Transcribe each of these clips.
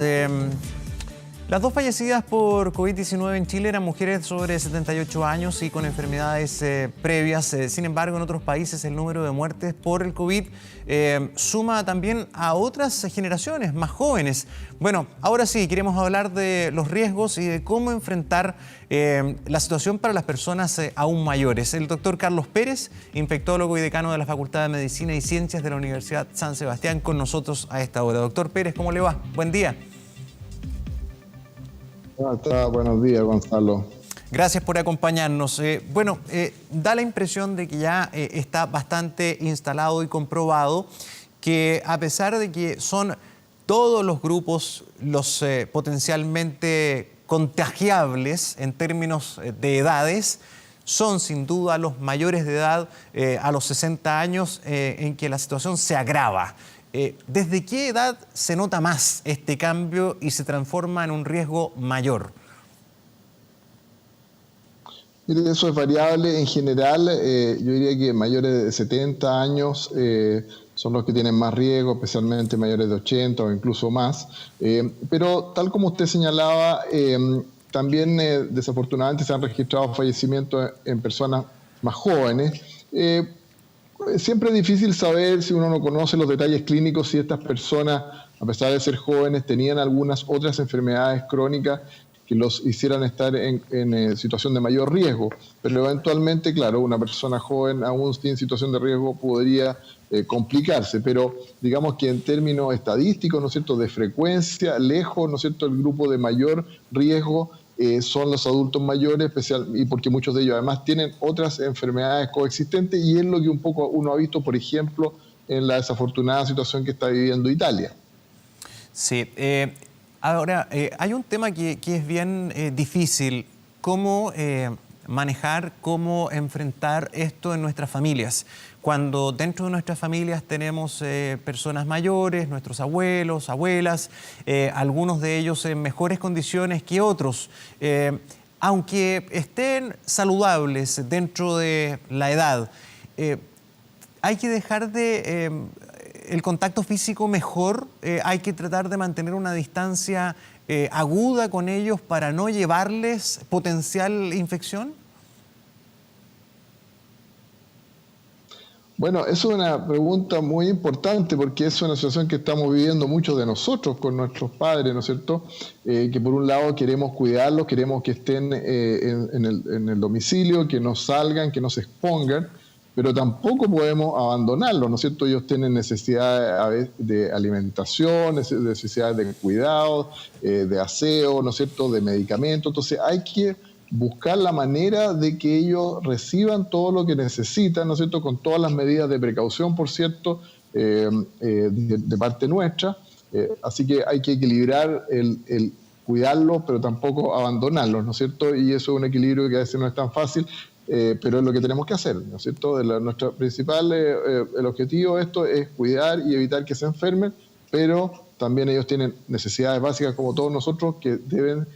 Em, las dos fallecidas por COVID-19 en Chile eran mujeres sobre 78 años y con enfermedades previas. Sin embargo, en otros países el número de muertes por el COVID suma también a otras generaciones más jóvenes. Bueno, ahora sí, queremos hablar de los riesgos y de cómo enfrentar la situación para las personas aún mayores. El doctor Carlos Pérez, infectólogo y decano de la Facultad de Medicina y Ciencias de la Universidad San Sebastián, con nosotros a esta hora. Doctor Pérez, ¿cómo le va? Buen día. Buenos días, Gonzalo. Gracias por acompañarnos. Da la impresión de que ya está bastante instalado y comprobado que a pesar de que son todos los grupos los potencialmente contagiables en términos de edades, son sin duda los mayores de edad a los 60 años en que la situación se agrava. ¿Desde qué edad se nota más este cambio y se transforma en un riesgo mayor? Mire, eso es variable. En general, yo diría que mayores de 70 años son los que tienen más riesgo, especialmente mayores de 80 o incluso más. Pero tal como usted señalaba, también desafortunadamente se han registrado fallecimientos en personas más jóvenes. Siempre es difícil saber, si uno no conoce los detalles clínicos, si estas personas, a pesar de ser jóvenes, tenían algunas otras enfermedades crónicas que los hicieran estar en situación de mayor riesgo. Pero eventualmente, claro, una persona joven, aún en situación de riesgo, podría complicarse. Pero digamos que en términos estadísticos, ¿no es cierto?, de frecuencia, lejos, ¿no es cierto?, el grupo de mayor riesgo son los adultos mayores, y porque muchos de ellos además tienen otras enfermedades coexistentes, y es lo que un poco uno ha visto, por ejemplo, en la desafortunada situación que está viviendo Italia. Sí, ahora hay un tema que es bien difícil, cómo manejar, cómo enfrentar esto en nuestras familias. Cuando dentro de nuestras familias tenemos personas mayores, nuestros abuelos, abuelas, algunos de ellos en mejores condiciones que otros, aunque estén saludables dentro de la edad, hay que dejar el contacto físico mejor, hay que tratar de mantener una distancia aguda con ellos para no llevarles potencial infección. Bueno, eso es una pregunta muy importante porque es una situación que estamos viviendo muchos de nosotros con nuestros padres, ¿no es cierto? Que por un lado queremos cuidarlos, queremos que estén en el domicilio, que no salgan, que no se expongan, pero tampoco podemos abandonarlos, ¿no es cierto? Ellos tienen necesidades de alimentación, necesidades de cuidado, de aseo, ¿no es cierto?, de medicamentos. Entonces hay que buscar la manera de que ellos reciban todo lo que necesitan, ¿no es cierto?, con todas las medidas de precaución, por cierto, de parte nuestra. Así que hay que equilibrar el cuidarlos, pero tampoco abandonarlos, ¿no es cierto? Y eso es un equilibrio que a veces no es tan fácil, pero es lo que tenemos que hacer, ¿no es cierto? Nuestro principal el objetivo de esto es cuidar y evitar que se enfermen, pero también ellos tienen necesidades básicas como todos nosotros que deben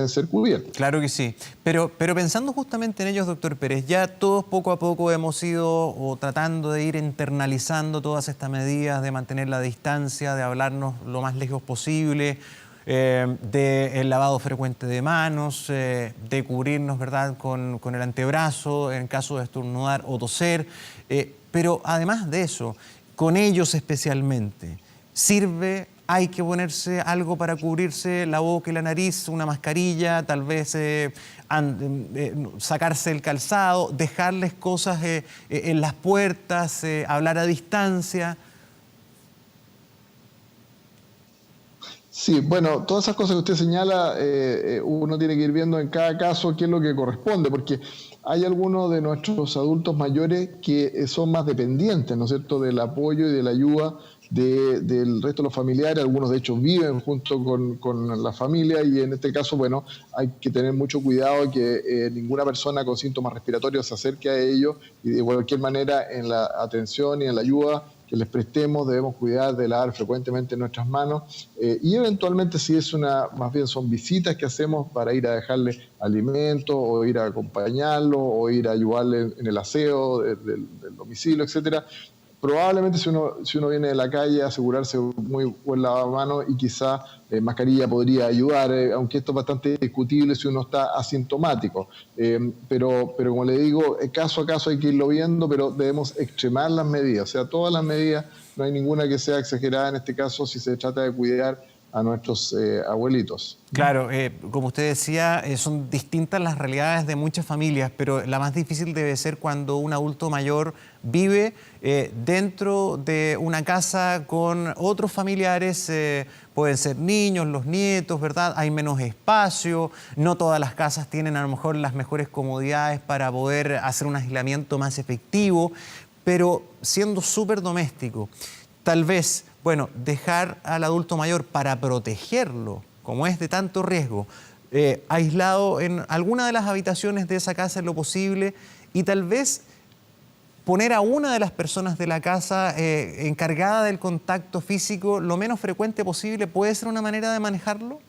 ser cubiertos. Claro que sí, pero pensando justamente en ellos, doctor Pérez, ya todos poco a poco hemos ido o tratando de ir internalizando todas estas medidas de mantener la distancia, de hablarnos lo más lejos posible, del lavado frecuente de manos, de cubrirnos, ¿verdad?, con el antebrazo en caso de estornudar o toser, pero además de eso, con ellos especialmente, ¿sirve? Hay que ponerse algo para cubrirse la boca y la nariz, una mascarilla, tal vez sacarse el calzado, dejarles cosas en las puertas, hablar a distancia. Sí, bueno, todas esas cosas que usted señala, uno tiene que ir viendo en cada caso qué es lo que corresponde, porque hay algunos de nuestros adultos mayores que son más dependientes, ¿no es cierto?, del apoyo y de la ayuda del resto de los familiares. Algunos de hecho viven junto con la familia, y en este caso, bueno, hay que tener mucho cuidado que ninguna persona con síntomas respiratorios se acerque a ellos, y de cualquier manera en la atención y en la ayuda que les prestemos debemos cuidar de lavar frecuentemente nuestras manos, y eventualmente, si es más bien son visitas que hacemos para ir a dejarle alimentos o ir a acompañarlo o ir a ayudarle en el aseo del domicilio, etcétera, probablemente si uno viene de la calle, asegurarse muy buen lavamanos y quizá mascarilla podría ayudar, aunque esto es bastante discutible si uno está asintomático. Pero como le digo, caso a caso hay que irlo viendo, pero debemos extremar las medidas, o sea, todas las medidas, no hay ninguna que sea exagerada en este caso si se trata de cuidar a nuestros abuelitos. Claro, como usted decía, son distintas las realidades de muchas familias, pero la más difícil debe ser cuando un adulto mayor vive dentro de una casa con otros familiares, pueden ser niños, los nietos, ¿verdad? Hay menos espacio, no todas las casas tienen a lo mejor las mejores comodidades para poder hacer un aislamiento más efectivo, pero siendo súper doméstico, tal vez, bueno, dejar al adulto mayor para protegerlo, como es de tanto riesgo, aislado en alguna de las habitaciones de esa casa en lo posible y tal vez poner a una de las personas de la casa encargada del contacto físico lo menos frecuente posible, ¿puede ser una manera de manejarlo?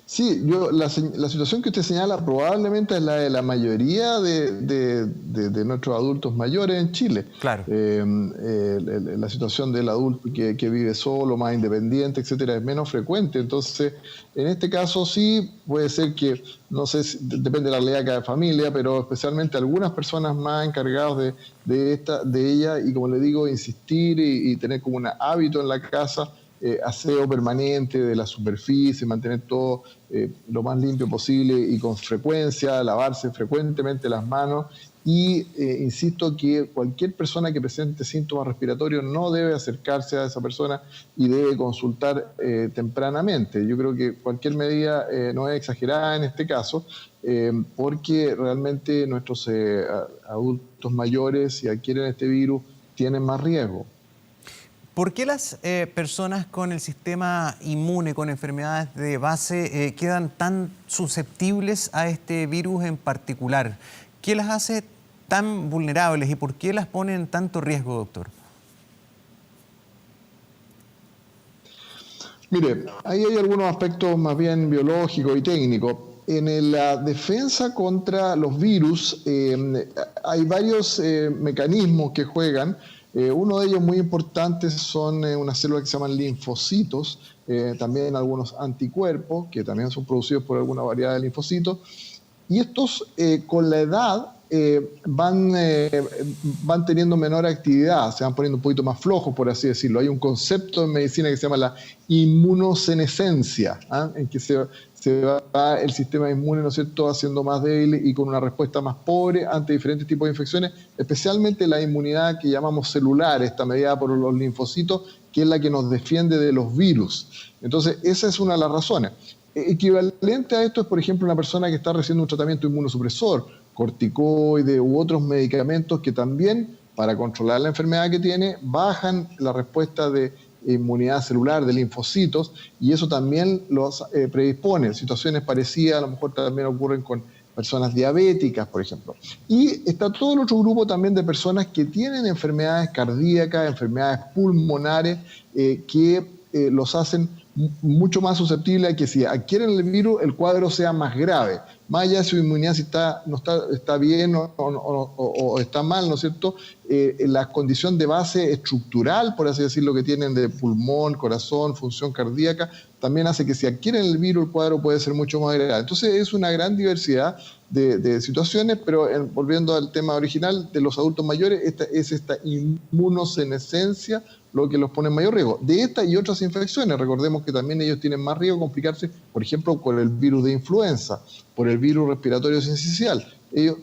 Sí, la situación que usted señala probablemente es la de la mayoría de nuestros adultos mayores en Chile. Claro. La situación del adulto que vive solo, más independiente, etcétera, es menos frecuente. Entonces, en este caso sí puede ser que, no sé, depende de la realidad de cada familia, pero especialmente algunas personas más encargadas de ella y, como le digo, insistir y tener como un hábito en la casa, aseo permanente de la superficie, mantener todo lo más limpio posible y con frecuencia, lavarse frecuentemente las manos y insisto que cualquier persona que presente síntomas respiratorios no debe acercarse a esa persona y debe consultar tempranamente. Yo creo que cualquier medida no es exagerada en este caso porque realmente nuestros adultos mayores, si adquieren este virus, tienen más riesgo. ¿Por qué las personas con el sistema inmune, con enfermedades de base, quedan tan susceptibles a este virus en particular? ¿Qué las hace tan vulnerables y por qué las pone en tanto riesgo, doctor? Mire, ahí hay algunos aspectos más bien biológicos y técnicos. En la defensa contra los virus hay varios mecanismos que juegan. Uno de ellos muy importantes son unas células que se llaman linfocitos, también algunos anticuerpos que también son producidos por alguna variedad de linfocitos. Y estos con la edad van teniendo menor actividad, se van poniendo un poquito más flojos, por así decirlo. Hay un concepto en medicina que se llama la inmunosenescencia, en que se va el sistema inmune, ¿no es cierto?, haciendo más débil y con una respuesta más pobre ante diferentes tipos de infecciones, especialmente la inmunidad que llamamos celular, está mediada por los linfocitos, que es la que nos defiende de los virus. Entonces, esa es una de las razones. Equivalente a esto es, por ejemplo, una persona que está recibiendo un tratamiento inmunosupresor, corticoides u otros medicamentos que también, para controlar la enfermedad que tiene, bajan la respuesta de inmunidad celular, de linfocitos, y eso también los predispone. Situaciones parecidas a lo mejor también ocurren con personas diabéticas, por ejemplo. Y está todo el otro grupo también de personas que tienen enfermedades cardíacas, enfermedades pulmonares, que los hacen mucho más susceptibles a que si adquieren el virus el cuadro sea más grave. Más allá de su inmunidad si está bien o está mal, ¿no es cierto? La condición de base estructural, por así decirlo, que tienen de pulmón, corazón, función cardíaca, también hace que si adquieren el virus el cuadro puede ser mucho más grave. Entonces es una gran diversidad de situaciones, pero volviendo al tema original de los adultos mayores, esta inmunosenescencia lo que los pone en mayor riesgo. De esta y otras infecciones, recordemos que también ellos tienen más riesgo de complicarse, por ejemplo, con el virus de influenza, por el virus respiratorio sincicial.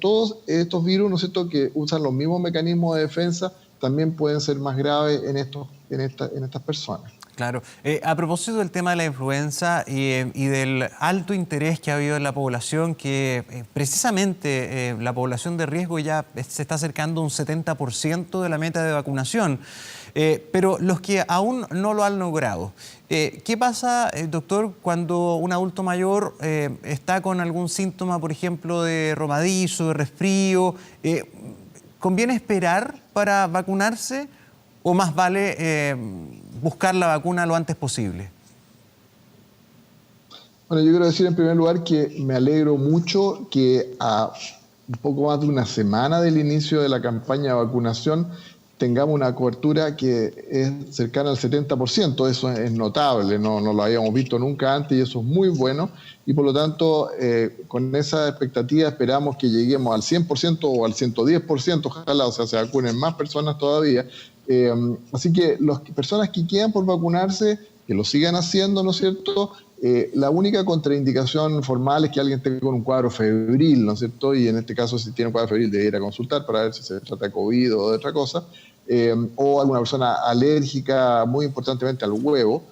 Todos estos virus, ¿no es cierto?, que usan los mismos mecanismos de defensa, también pueden ser más graves en estas personas. Claro. A propósito del tema de la influenza y del alto interés que ha habido en la población, que precisamente la población de riesgo ya se está acercando a un 70% de la meta de vacunación, pero los que aún no lo han logrado. ¿Qué pasa, doctor, cuando un adulto mayor está con algún síntoma, por ejemplo, de romadizo, de resfrío? ¿Conviene esperar para vacunarse o más vale buscar la vacuna lo antes posible? Bueno, yo quiero decir en primer lugar que me alegro mucho que a un poco más de una semana del inicio de la campaña de vacunación, tengamos una cobertura que es cercana al 70%. Eso es notable, no lo habíamos visto nunca antes y eso es muy bueno. Y por lo tanto, con esa expectativa esperamos que lleguemos al 100% o al 110%, ojalá, o sea, se vacunen más personas todavía. Así que las personas que quedan por vacunarse, que lo sigan haciendo, ¿no es cierto? La única contraindicación formal es que alguien esté con un cuadro febril, ¿no es cierto? Y en este caso, si tiene un cuadro febril, debe ir a consultar para ver si se trata de COVID o de otra cosa. O alguna persona alérgica muy importantemente al huevo.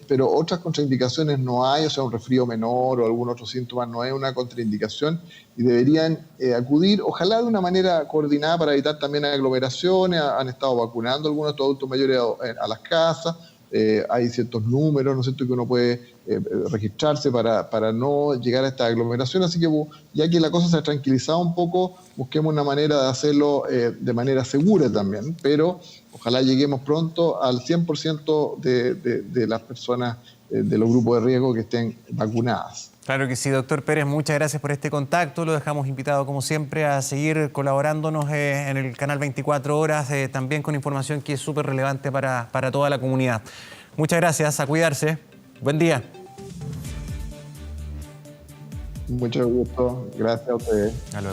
Pero otras contraindicaciones no hay, o sea, un resfrío menor o algún otro síntoma no es una contraindicación y deberían acudir, ojalá de una manera coordinada para evitar también aglomeraciones. Han estado vacunando algunos de estos adultos mayores a las casas. Hay ciertos números, ¿no es cierto?, que uno puede registrarse para no llegar a esta aglomeración. Así que ya que la cosa se ha tranquilizado un poco, busquemos una manera de hacerlo de manera segura también, pero ojalá lleguemos pronto al 100% de las personas de los grupos de riesgo que estén vacunadas. Claro que sí, doctor Pérez, muchas gracias por este contacto. Lo dejamos invitado, como siempre, a seguir colaborándonos en el canal 24 Horas, también con información que es súper relevante para toda la comunidad. Muchas gracias, a cuidarse. Buen día. Mucho gusto, gracias a ustedes. Hasta luego.